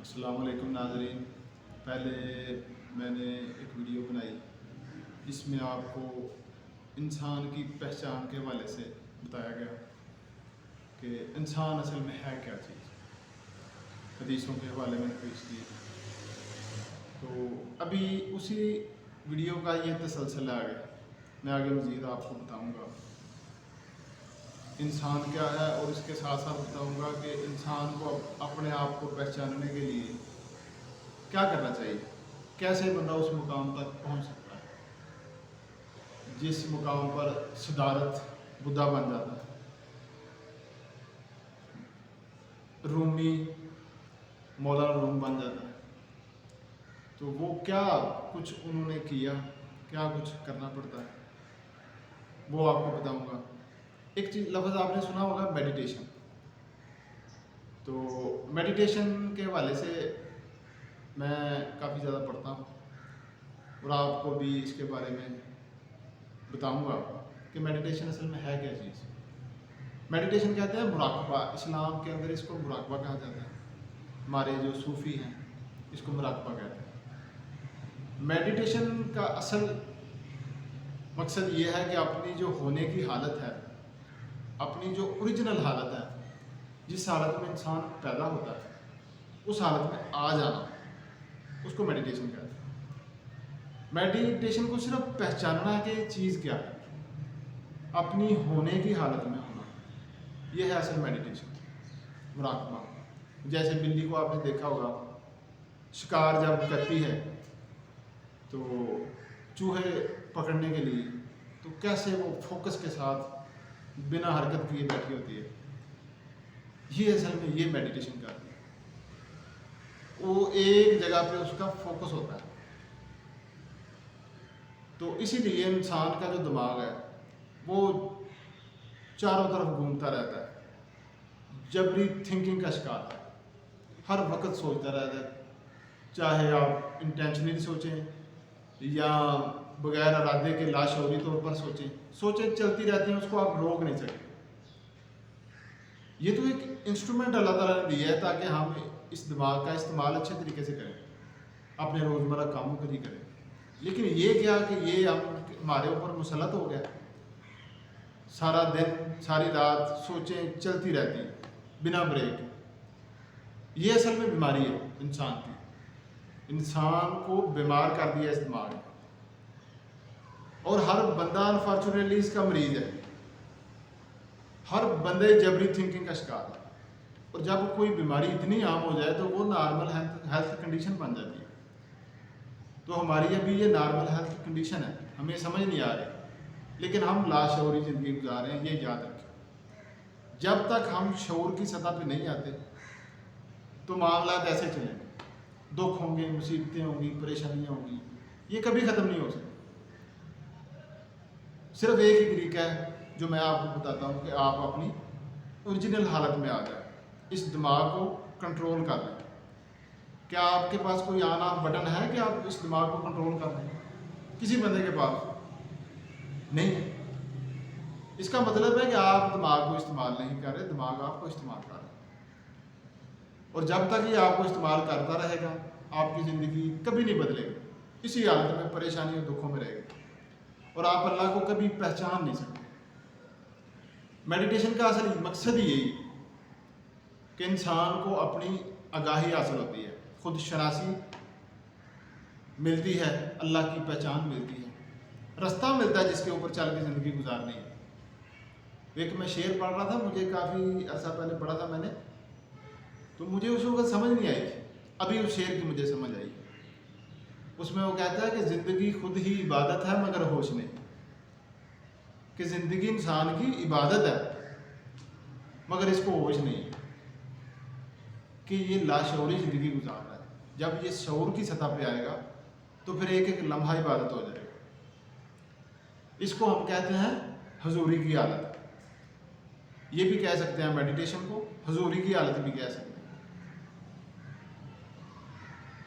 السلام علیکم ناظرین، پہلے میں نے ایک ویڈیو بنائی جس میں آپ کو انسان کی پہچان کے حوالے سے بتایا گیا کہ انسان اصل میں ہے کیا چیز، حدیثوں کے حوالے میں پیش کیے۔ تو ابھی اسی ویڈیو کا یہ تسلسل ہے، میں آگے مزید آپ کو بتاؤں گا انسان کیا ہے، اور اس کے ساتھ ساتھ بتاؤں گا کہ انسان کو اپنے آپ کو پہچاننے کے لیے کیا کرنا چاہیے، کیسے بندہ اس مقام تک پہنچ سکتا ہے جس مقام پر صدارت بدھا بن جاتا ہے، رومی مولانا روم بن جاتا ہے۔ تو وہ کیا کچھ انہوں نے کیا، کیا کچھ کرنا پڑتا ہے، وہ آپ کو بتاؤں گا۔ ایک چیز لفظ آپ نے سنا ہوگا، میڈیٹیشن۔ تو میڈیٹیشن کے حوالے سے میں کافی زیادہ پڑھتا ہوں اور آپ کو بھی اس کے بارے میں بتاؤں گا کہ میڈیٹیشن اصل میں ہے کیا چیز۔ میڈیٹیشن کہتے ہیں مراقبہ، اسلام کے اندر اس کو مراقبہ کہا جاتا ہے، ہمارے جو صوفی ہیں اس کو مراقبہ کہتے ہیں۔ میڈیٹیشن کا اصل مقصد یہ ہے کہ اپنی جو ہونے کی حالت ہے، اپنی جو اوریجنل حالت ہے، جس حالت میں انسان پیدا ہوتا ہے اس حالت میں آ جانا، اس کو میڈیٹیشن کہتے ہیں۔ میڈیٹیشن کو صرف پہچاننا ہے کہ یہ چیز کیا ہے، اپنی ہونے کی حالت میں ہونا، یہ ہے اصل میڈیٹیشن، مراقبہ۔ جیسے بلی کو آپ نے دیکھا ہوگا، شکار جب کرتی ہے تو چوہے پکڑنے کے لیے تو کیسے وہ فوکس کے ساتھ بنا حرکت کیے بیٹھی ہوتی ہے، یہ اصل میں یہ میڈیٹیشن کرتی ہے، وہ ایک جگہ پہ اس کا فوکس ہوتا ہے۔ تو اسی لیے انسان کا جو دماغ ہے وہ چاروں طرف گھومتا رہتا ہے، جبری تھنکنگ کا شکار ہے، ہر وقت سوچتا رہتا ہے، چاہے آپ انٹینشنلی سوچیں یا بغیر ارادے کے لاشعوری طور پر سوچیں چلتی رہتی ہیں، اس کو آپ روک نہیں سکتے۔ یہ تو ایک انسٹرومنٹ اللہ تعالیٰ نے دیا ہے تاکہ ہم اس دماغ کا استعمال اچھے طریقے سے کریں، اپنے روزمرہ کاموں کے لیے کریں۔ لیکن یہ کیا کہ یہ ہمارے اوپر مسلط ہو گیا، سارا دن ساری رات سوچیں چلتی رہتی ہیں بنا بریک۔ یہ اصل میں بیماری ہے انسان کی، انسان کو بیمار کر دیا اس دماغ نے، اور ہر بندہ انفارچونیٹلی اس کا مریض ہے، ہر بندے جبری تھنکنگ کا شکار ہے۔ اور جب کوئی بیماری اتنی عام ہو جائے تو وہ نارمل ہیلتھ کنڈیشن بن جاتی ہے۔ تو ہماری ابھی یہ نارمل ہیلتھ کنڈیشن ہے، ہمیں سمجھ نہیں آ رہی، لیکن ہم لاشعوری زندگی گزار رہے ہیں، یہ یاد رکھیں۔ جب تک ہم شعور کی سطح پہ نہیں آتے تو معاملات ایسے چلیں گے، دکھ ہوں گے، مصیبتیں ہوں گی، پریشانیاں ہوں گی، یہ کبھی ختم نہیں ہو سکتی۔ صرف ایک ہی طریقہ ہے جو میں آپ کو بتاتا ہوں کہ آپ اپنی اوریجنل حالت میں آ جائیں، اس دماغ کو کنٹرول کر لیں۔ کیا آپ کے پاس کوئی آن آف بٹن ہے کہ آپ اس دماغ کو کنٹرول کر لیں؟ کسی بندے کے پاس نہیں ہے۔ اس کا مطلب ہے کہ آپ دماغ کو استعمال نہیں کر رہے، دماغ آپ کو استعمال کر رہا ہے، اور جب تک یہ آپ کو استعمال کرتا رہے گا آپ کی زندگی کبھی نہیں بدلے گی، اسی حالت میں پریشانی اور دکھوں میں رہے گی، اور آپ اللہ کو کبھی پہچان نہیں سکتے۔ میڈیٹیشن کا اصل مقصد ہی یہی کہ انسان کو اپنی آگاہی حاصل ہوتی ہے، خود شناسی ملتی ہے، اللہ کی پہچان ملتی ہے، رستہ ملتا ہے جس کے اوپر چل کے زندگی گزارنی ہے۔ ایک میں شعر پڑھ رہا تھا، مجھے کافی عرصہ پہلے پڑھا تھا میں نے، تو مجھے اس وقت سمجھ نہیں آئی تھی، ابھی اس شعر کی مجھے سمجھ آئی۔ اس میں وہ کہتا ہے کہ زندگی خود ہی عبادت ہے مگر ہوش نہیں، کہ زندگی انسان کی عبادت ہے مگر اس کو ہوش نہیں ہے کہ یہ لاشعوری زندگی گزار رہا ہے۔ جب یہ شعور کی سطح پہ آئے گا تو پھر ایک ایک لمحہ عبادت ہو جائے گا۔ اس کو ہم کہتے ہیں حضوری کی حالت، یہ بھی کہہ سکتے ہیں میڈیٹیشن کو حضوری کی حالت بھی کہہ سکتے ہیں۔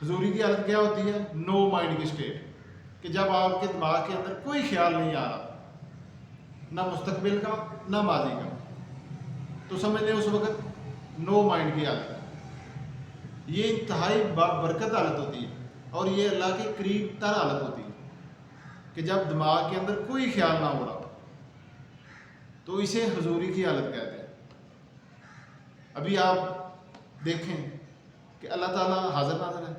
حضوری کی حالت کیا ہوتی ہے؟ نو مائنڈ کی اسٹیٹ، کہ جب آپ کے دماغ کے اندر کوئی خیال نہیں آ رہا، نہ مستقبل کا نہ ماضی کا، تو سمجھ لیں اس وقت نو مائنڈ کی حالت ہے۔ یہ انتہائی برکت حالت ہوتی ہے، اور یہ اللہ کے قریب تر حالت ہوتی ہے کہ جب دماغ کے اندر کوئی خیال نہ ہو رہا تو اسے حضوری کی حالت کہتے ہیں۔ ابھی آپ دیکھیں کہ اللہ تعالیٰ حاضر ناظر ہے۔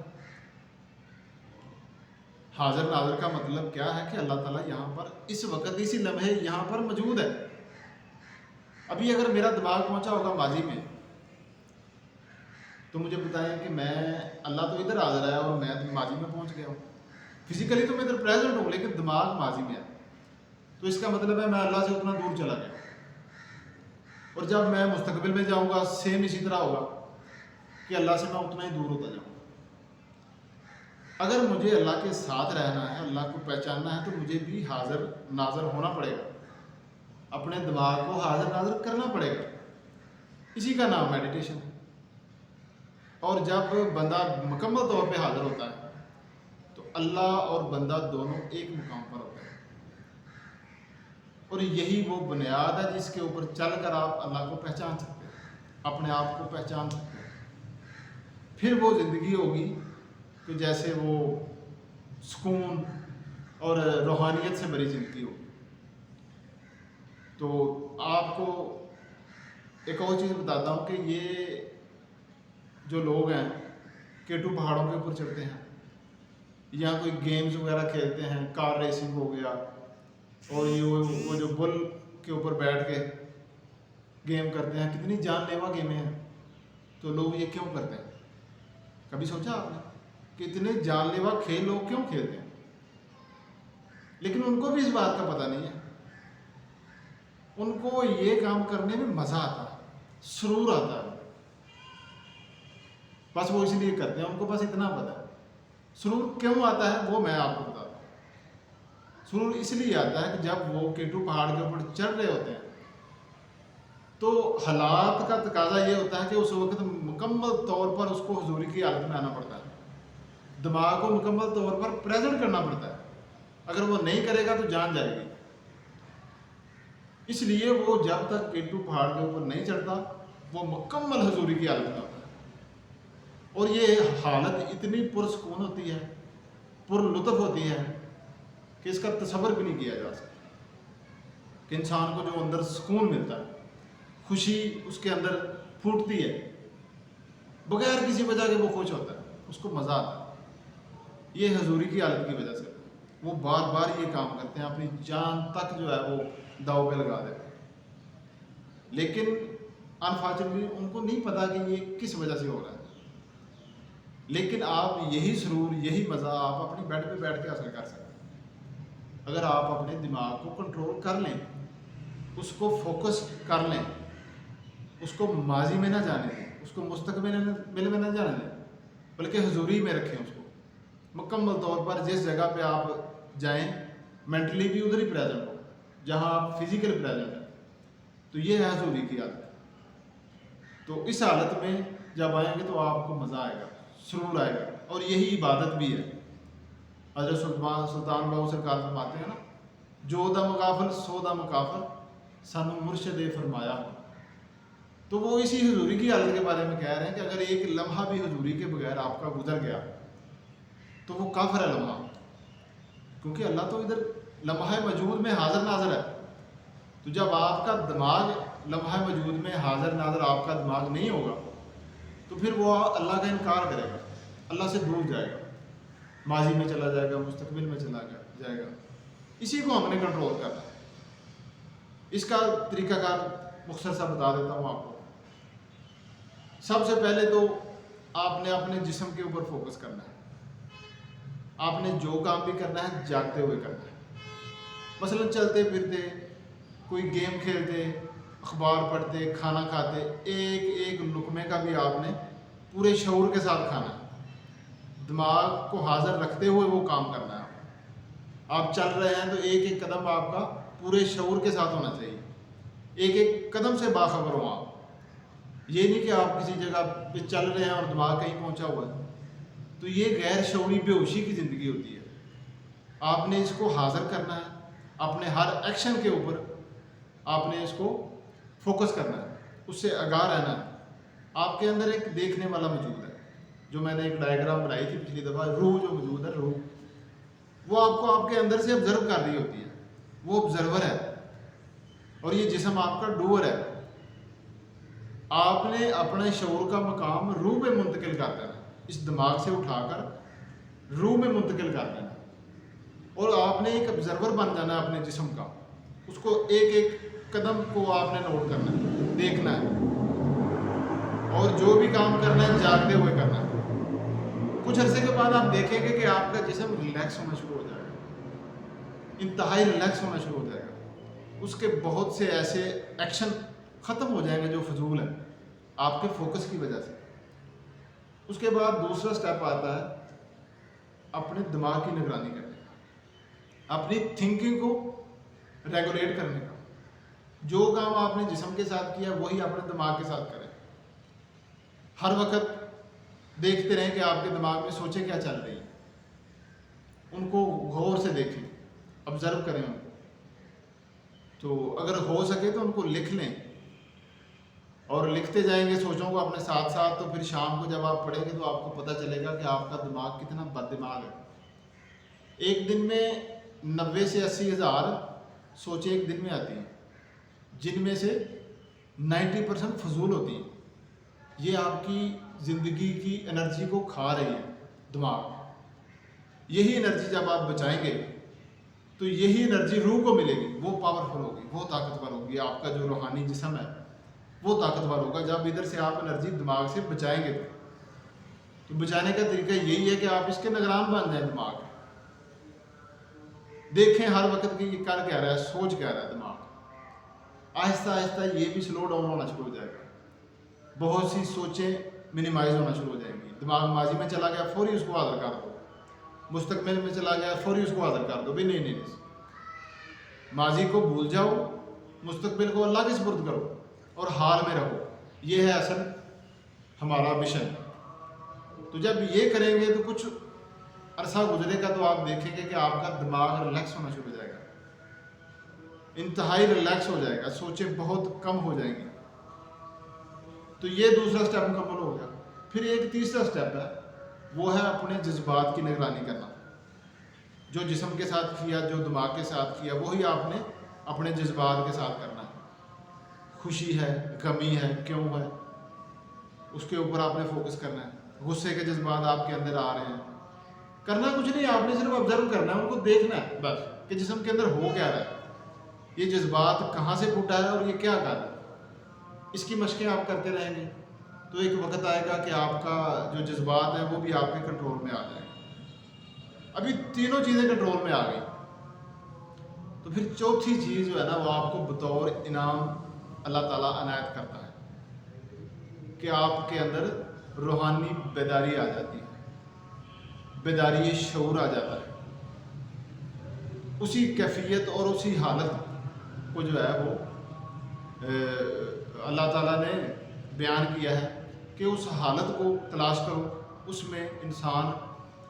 حاضر ناظر کا مطلب کیا ہے کہ اللہ تعالیٰ یہاں پر اس وقت اسی لمحے یہاں پر موجود ہے۔ ابھی اگر میرا دماغ پہنچا ہوگا ماضی میں تو مجھے بتائیں کہ میں اللہ تو ادھر حاضر ہے اور میں ماضی میں پہنچ گیا ہوں، فزیکلی تو میں ادھر پریزنٹ ہوں لیکن دماغ ماضی میں ہے، تو اس کا مطلب ہے میں اللہ سے اتنا دور چلا گیا۔ اور جب میں مستقبل میں جاؤں گا سیم اسی طرح ہوگا کہ اللہ سے میں اتنا ہی دور ہوتا جاؤں گا۔ اگر مجھے اللہ کے ساتھ رہنا ہے، اللہ کو پہچاننا ہے، تو مجھے بھی حاضر ناظر ہونا پڑے گا، اپنے دماغ کو حاضر ناظر کرنا پڑے گا۔ اسی کا نام میڈیٹیشن ہے۔ اور جب بندہ مکمل طور پہ حاضر ہوتا ہے تو اللہ اور بندہ دونوں ایک مقام پر ہوتے ہیں، اور یہی وہ بنیاد ہے جس کے اوپر چل کر آپ اللہ کو پہچان سکتے ہیں، اپنے آپ کو پہچان سکتے ہیں۔ پھر وہ زندگی ہوگی کہ جیسے وہ سکون اور روحانیت سے بھری زندگی ہوگی۔ تو آپ کو ایک اور چیز بتاتا ہوں کہ یہ جو لوگ ہیں کیٹو پہاڑوں کے اوپر چڑھتے ہیں یا کوئی گیمز وغیرہ کھیلتے ہیں، کار ریسنگ ہو گیا، اور یہ وہ جو بل کے اوپر بیٹھ کے گیم کرتے ہیں، کتنی جان لیوا گیمیں ہیں، تو لوگ یہ کیوں کرتے ہیں؟ کبھی سوچا آپ نے کہ اتنے جان لیوا کھیل لوگ کیوں کھیلتے ہیں؟ لیکن ان کو بھی اس بات کا پتہ نہیں ہے، ان کو یہ کام کرنے میں مزہ آتا ہے، سرور آتا ہے، بس وہ اس لیے کرتے ہیں، ان کو بس اتنا پتہ ہے۔ سرور کیوں آتا ہے وہ میں آپ کو بتاتا ہوں۔ سرور اس لیے آتا ہے کہ جب وہ کیٹو پہاڑ کے اوپر چڑھ رہے ہوتے ہیں تو حالات کا تقاضا یہ ہوتا ہے کہ اس وقت مکمل طور پر اس کو حضوری کی حالت میں آنا پڑتا ہے، دماغ کو مکمل طور پر پریزنٹ کرنا پڑتا ہے۔ اگر وہ نہیں کرے گا تو جان جائے گی۔ اس لیے وہ جب تک کیٹو پہاڑ کے اوپر نہیں چڑھتا وہ مکمل حضوری کی حالت میں ہوتا ہے، اور یہ حالت اتنی پرسکون ہوتی ہے، پر لطف ہوتی ہے کہ اس کا تصور بھی نہیں کیا جا سکتا کہ انسان کو جو اندر سکون ملتا ہے، خوشی اس کے اندر پھوٹتی ہے، بغیر کسی وجہ کے وہ خوش ہوتا ہے، اس کو مزہ آتا ہے۔ یہ حضوری کی حالت کی وجہ سے وہ بار بار یہ کام کرتے ہیں، اپنی جان تک جو ہے وہ داؤ پہ لگا دیتے ہیں، لیکن انفارچونیٹلی ان کو نہیں پتا کہ یہ کس وجہ سے ہو رہا ہے۔ لیکن آپ یہی سرور، یہی مزہ آپ اپنی بیڈ پہ بیٹھ کے حاصل کر سکتے ہیں اگر آپ اپنے دماغ کو کنٹرول کر لیں، اس کو فوکس کر لیں، اس کو ماضی میں نہ جانے دیں، اس کو مستقبل میں نہ جانے دیں، بلکہ حضوری میں رکھیں اس کو مکمل طور پر۔ جس جگہ پہ آپ جائیں مینٹلی بھی ادھر ہی پریزنٹ ہو جہاں آپ فزیکل پریزنٹ ہیں، تو یہ ہے حضوری کی حالت۔ تو اس حالت میں جب آئیں گے تو آپ کو مزہ آئے گا، سرور آئے گا، اور یہی عبادت بھی ہے۔ حضرت سلطان باہو سرکار فرماتے ہیں نا، جو دم غافل سو دم کافر سانو مرشد فرمایا۔ تو وہ اسی حضوری کی حالت کے بارے میں کہہ رہے ہیں کہ اگر ایک لمحہ بھی حضوری کے بغیر آپ کا گزر گیا تو وہ کافر ہے لمحہ، کیونکہ اللہ تو ادھر لمحہ موجود میں حاضر ناظر ہے۔ تو جب آپ کا دماغ لمحہ موجود میں حاضر ناظر آپ کا دماغ نہیں ہوگا تو پھر وہ اللہ کا انکار کرے گا، اللہ سے دور جائے گا، ماضی میں چلا جائے گا، مستقبل میں چلا جائے گا۔ اسی کو ہم نے کنٹرول کرنا ہے۔ اس کا طریقہ کار مختصر سا بتا دیتا ہوں آپ کو۔ سب سے پہلے تو آپ نے اپنے جسم کے اوپر فوکس کرنا ہے۔ آپ نے جو کام بھی کرنا ہے جاگتے ہوئے کرنا ہے۔ مثلا چلتے پھرتے، کوئی گیم کھیلتے، اخبار پڑھتے، کھانا کھاتے، ایک ایک لقمے کا بھی آپ نے پورے شعور کے ساتھ کھانا ہے، دماغ کو حاضر رکھتے ہوئے وہ کام کرنا ہے۔ آپ چل رہے ہیں تو ایک ایک قدم آپ کا پورے شعور کے ساتھ ہونا چاہیے، ایک ایک قدم سے باخبر ہوں آپ۔ یہ نہیں کہ آپ کسی جگہ پہ چل رہے ہیں اور دماغ کہیں پہنچا ہوا ہے، تو یہ غیر شعوری بے ہوشی کی زندگی ہوتی ہے۔ آپ نے اس کو حاضر کرنا ہے، اپنے ہر ایکشن کے اوپر آپ نے اس کو فوکس کرنا ہے، اس سے آگاہ رہنا ہے۔ آپ کے اندر ایک دیکھنے والا موجود ہے، جو میں نے ایک ڈائیگرام بنائی تھی پچھلی دفعہ، روح جو موجود ہے، روح وہ آپ کو آپ کے اندر سے آبزرو کر رہی ہوتی ہے، وہ آبزرور ہے، اور یہ جسم آپ کا ڈوور ہے۔ آپ نے اپنے شعور کا مقام روح میں منتقل کر دینا، اس دماغ سے اٹھا کر روح میں منتقل کر دینا، اور آپ نے ایک آبزرور بن جانا ہے اپنے جسم کا، اس کو ایک ایک قدم کو آپ نے نوٹ کرنا ہے، دیکھنا ہے، اور جو بھی کام کرنا ہے جاگتے ہوئے کرنا ہے۔ کچھ عرصے کے بعد آپ دیکھیں گے کہ آپ کا جسم ریلیکس ہونا شروع ہو جائے گا، انتہائی ریلیکس ہونا شروع ہو جائے گا، اس کے بہت سے ایسے ایکشن ختم ہو جائیں گے جو فضول ہیں آپ کے فوکس کی وجہ سے۔ اس کے بعد دوسرا سٹیپ آتا ہے اپنے دماغ کی نگرانی کرنے کا، اپنی تھنکنگ کو ریگولیٹ کرنے کا۔ جو کام آپ نے جسم کے ساتھ کیا وہی اپنے دماغ کے ساتھ کریں۔ ہر وقت دیکھتے رہیں کہ آپ کے دماغ میں سوچیں کیا چل رہی ہیں، ان کو غور سے دیکھیں، آبزرو کریں ان کو۔ تو اگر ہو سکے تو ان کو لکھ لیں، اور لکھتے جائیں گے سوچوں کو اپنے ساتھ ساتھ، تو پھر شام کو جب آپ پڑھیں گے تو آپ کو پتہ چلے گا کہ آپ کا دماغ کتنا بد دماغ ہے۔ ایک دن میں 90 سے 80 ہزار سوچیں ایک دن میں آتی ہیں، جن میں سے 90% فضول ہوتی ہیں۔ یہ آپ کی زندگی کی انرجی کو کھا رہی ہے دماغ۔ یہی انرجی جب آپ بچائیں گے تو یہی انرجی روح کو ملے گی، وہ پاورفل ہوگی، وہ طاقتور ہوگی، آپ کا جو روحانی جسم ہے وہ طاقتور ہوگا جب ادھر سے آپ انرجی دماغ سے بچائیں گے۔ تو بچانے کا طریقہ یہی ہے کہ آپ اس کے نگران بن جائیں۔ دماغ دیکھیں ہر وقت کہ یہ کر کیا رہا ہے، سوچ کیا رہا ہے دماغ۔ آہستہ آہستہ یہ بھی سلو ڈاؤن ہونا شروع ہو جائے گا، بہت سی سوچیں منیمائز ہونا شروع ہو جائیں گی۔ دماغ ماضی میں چلا گیا، فوری اس کو حاضر کر دو، مستقبل میں چلا گیا، فوری اس کو حاضر کر دو، بھی نہیں، ماضی کو بھول جاؤ، مستقبل کو اللہ کے سپرد کرو، اور حال میں رہو۔ یہ ہے اصل ہمارا مشن۔ تو جب یہ کریں گے تو کچھ عرصہ گزرے گا تو آپ دیکھیں گے کہ آپ کا دماغ ریلیکس ہونا شروع ہو جائے گا، انتہائی ریلیکس ہو جائے گا، سوچیں بہت کم ہو جائیں گی۔ تو یہ دوسرا سٹیپ مکمل ہو گیا۔ پھر ایک تیسرا سٹیپ ہے، وہ ہے اپنے جذبات کی نگرانی کرنا۔ جو جسم کے ساتھ کیا، جو دماغ کے ساتھ کیا، وہی آپ نے اپنے جذبات کے ساتھ کرنا ہے۔ خوشی ہے، غمی ہے، کیوں ہے، اس کے اوپر آپ نے فوکس کرنا ہے۔ غصے کے جذبات آپ کے اندر آ رہے ہیں، کرنا کچھ نہیں، آپ نے صرف آبزرو کرنا ہے، ان کو دیکھنا ہے بس کہ جسم کے اندر ہو کیا رہا ہے، یہ جذبات کہاں سے پھوٹا ہے اور یہ کیا کر رہا ہے۔ اس کی مشقیں آپ کرتے رہیں گے تو ایک وقت آئے گا کہ آپ کا جو جذبات ہیں وہ بھی آپ کے کنٹرول میں آ جائیں گے۔ ابھی تینوں چیزیں کنٹرول میں آ گئی، تو پھر چوتھی چیز جو ہے نا وہ آپ کو بطور انعام اللہ تعالیٰ عنایت کرتا ہے کہ آپ کے اندر روحانی بیداری آ جاتی ہے، بیداری شعور آ جاتا ہے۔ اسی کیفیت اور اسی حالت کو جو ہے وہ اللہ تعالیٰ نے بیان کیا ہے کہ اس حالت کو تلاش کرو، اس میں انسان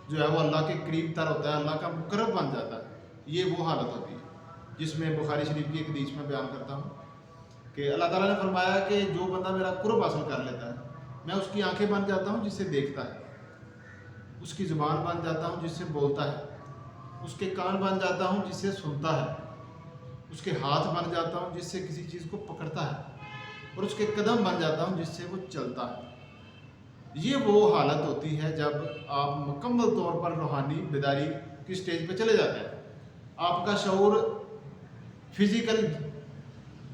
جو ہے وہ اللہ کے قریب تر ہوتا ہے، اللہ کا مقرب بن جاتا ہے۔ یہ وہ حالت ہوتی ہے جس میں بخاری شریف کی ایک حدیث میں بیان کرتا ہوں کہ اللہ تعالیٰ نے فرمایا کہ جو بندہ میرا قرب حاصل کر لیتا ہے، میں اس کی آنکھیں بن جاتا ہوں جس سے دیکھتا ہے، اس کی زبان بن جاتا ہوں جس سے بولتا ہے، اس کے کان بن جاتا ہوں جس سے سنتا ہے، اس کے ہاتھ بن جاتا ہوں جس سے کسی چیز کو پکڑتا ہے، اور اس کے قدم بن جاتا ہوں جس سے وہ چلتا ہے۔ یہ وہ حالت ہوتی ہے جب آپ مکمل طور پر روحانی بیداری کی سٹیج پہ چلے جاتے ہیں۔ آپ کا شعور فزیکل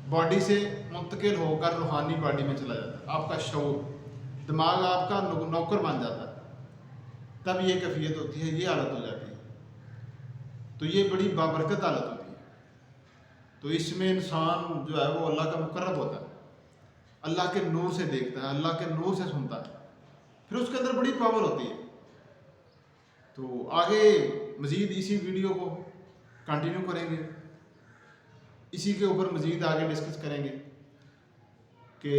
باڈی سے منتقل ہو کر روحانی باڈی میں چلا جاتا ہے، آپ کا شعور، دماغ آپ کا نوکر بن جاتا ہے، تب یہ کیفیت ہوتی ہے، یہ حالت ہو جاتی ہے۔ تو یہ بڑی بابرکت حالت ہوتی ہے۔ تو اس میں انسان جو ہے وہ اللہ کا مقرب ہوتا ہے، اللہ کے نور سے دیکھتا ہے، اللہ کے نور سے سنتا ہے، پھر اس کے اندر بڑی پاور ہوتی ہے۔ تو آگے مزید اسی ویڈیو کو کنٹینیو کریں گے، اسی کے اوپر مزید آگے ڈسکس کریں گے کہ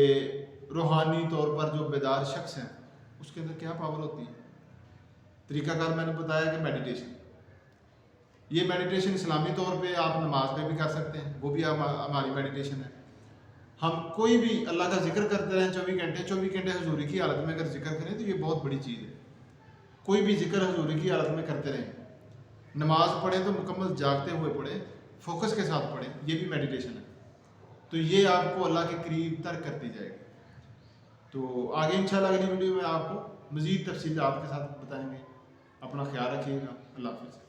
روحانی طور پر جو بیدار شخص ہیں اس کے اندر کیا پاور ہوتی ہے۔ طریقہ کار میں نے بتایا کہ میڈیٹیشن، یہ میڈیٹیشن اسلامی طور پہ آپ نماز میں بھی کر سکتے ہیں، وہ بھی ہماری میڈیٹیشن ہے۔ ہم کوئی بھی اللہ کا ذکر کرتے رہیں 24 گھنٹے حضوری کی حالت میں اگر ذکر کریں تو یہ بہت بڑی چیز ہے. کوئی بھی ذکر حضوری کی حالت میں کرتے رہیں. نماز پڑھیں تو مکمل جاگتے ہوئے پڑھیں, فوکس کے ساتھ پڑھیں, یہ بھی میڈیٹیشن ہے. تو یہ آپ کو اللہ کے قریب تر کرتی جائے گی. تو آگے انشاءاللہ اگلی ویڈیو میں آپ کو مزید تفصیلات کے ساتھ بتائیں گے. اپنا خیال رکھیے گا. اللہ حافظ.